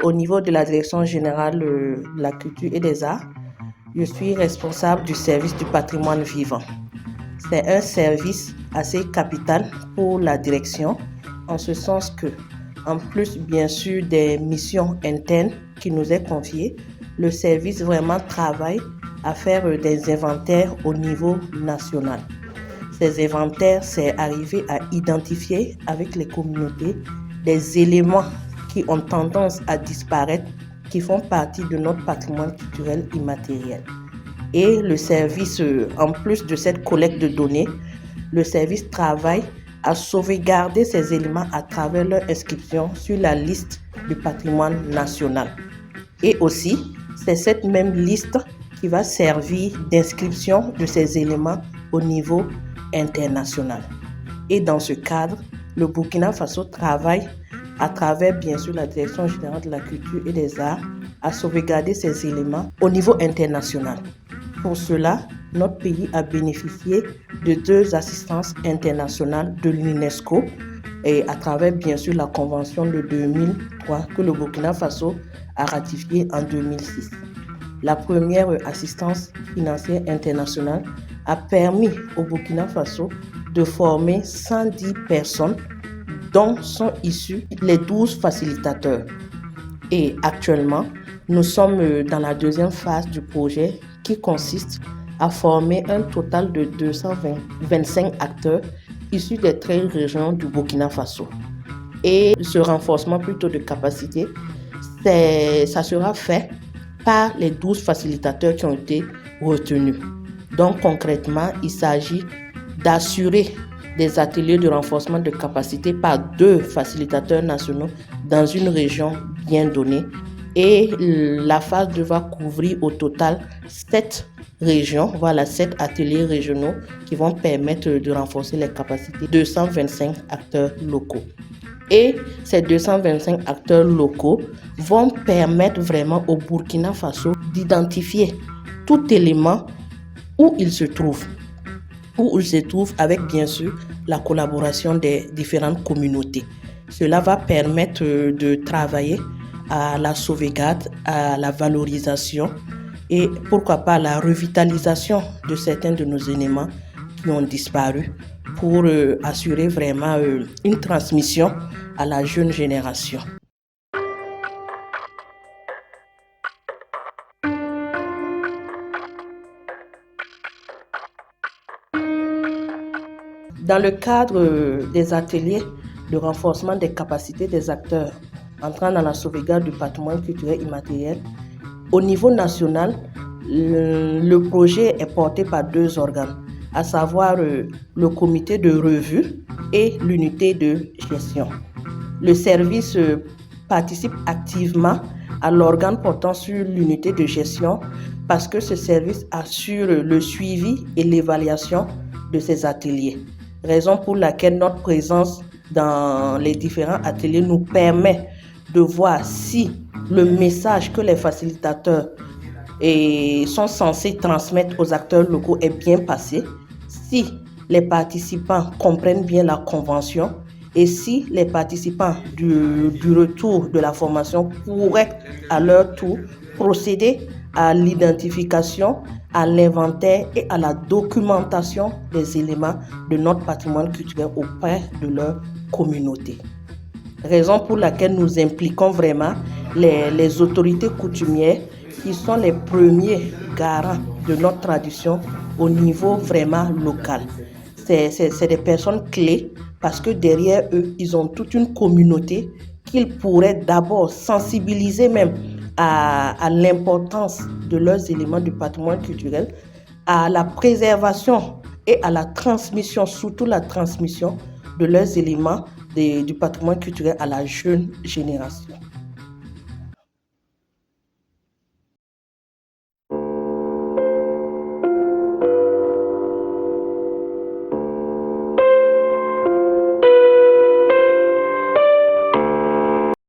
au niveau de la Direction générale de la culture et des arts, je suis responsable du service du patrimoine vivant. C'est un service assez capital pour la direction, en ce sens que, en plus bien sûr des missions internes qui nous est confiées, le service vraiment travaille à faire des inventaires au niveau national. Ces inventaires, c'est arriver à identifier avec les communautés des éléments qui ont tendance à disparaître, qui font partie de notre patrimoine culturel immatériel. Et le service, en plus de cette collecte de données, le service travaille à sauvegarder ces éléments à travers leur inscription sur la liste du patrimoine national. Et aussi, c'est cette même liste qui va servir d'inscription de ces éléments au niveau international. Et dans ce cadre, le Burkina Faso travaille à travers bien sûr la Direction générale de la culture et des arts à sauvegarder ces éléments au niveau international. Pour cela, notre pays a bénéficié de 2 assistances internationales de l'UNESCO et à travers bien sûr la convention de 2003 que le Burkina Faso a ratifiée en 2006. La première assistance financière internationale a permis au Burkina Faso de former 110 personnes dont sont issus les 12 facilitateurs. Et actuellement, nous sommes dans la deuxième phase du projet qui consiste à former un total de 225 acteurs issus des 13 régions du Burkina Faso. Et ce renforcement plutôt de capacité, ça sera fait par les 12 facilitateurs qui ont été retenus. Donc concrètement, il s'agit d'assurer des ateliers de renforcement de capacité par 2 facilitateurs nationaux dans une région bien donnée. Et la phase 2 va couvrir au total 7 régions, 7 ateliers régionaux qui vont permettre de renforcer les capacités de 225 acteurs locaux. Et ces 225 acteurs locaux vont permettre vraiment au Burkina Faso d'identifier tout élément où il se trouve avec bien sûr la collaboration des différentes communautés. Cela va permettre de travailler à la sauvegarde, à la valorisation et pourquoi pas à la revitalisation de certains de nos éléments qui ont disparu pour assurer vraiment une transmission à la jeune génération. Dans le cadre des ateliers de renforcement des capacités des acteurs entrant dans la sauvegarde du patrimoine culturel immatériel, au niveau national, le projet est porté par 2 organes, à savoir le comité de revue et l'unité de gestion. Le service participe activement à l'organe portant sur l'unité de gestion parce que ce service assure le suivi et l'évaluation de ces ateliers. Raison pour laquelle notre présence dans les différents ateliers nous permet de voir si le message que les facilitateurs sont censés transmettre aux acteurs locaux est bien passé, si les participants comprennent bien la convention et si les participants du retour de la formation pourraient à leur tour procéder à l'identification, à l'inventaire et à la documentation des éléments de notre patrimoine culturel auprès de leur communauté. Raison pour laquelle nous impliquons vraiment les autorités coutumières qui sont les premiers garants de notre tradition au niveau vraiment local. C'est des personnes clés parce que derrière eux, ils ont toute une communauté qu'ils pourraient d'abord sensibiliser même à l'importance de leurs éléments du patrimoine culturel, à la préservation et à la transmission, surtout la transmission de leurs éléments du patrimoine culturel à la jeune génération.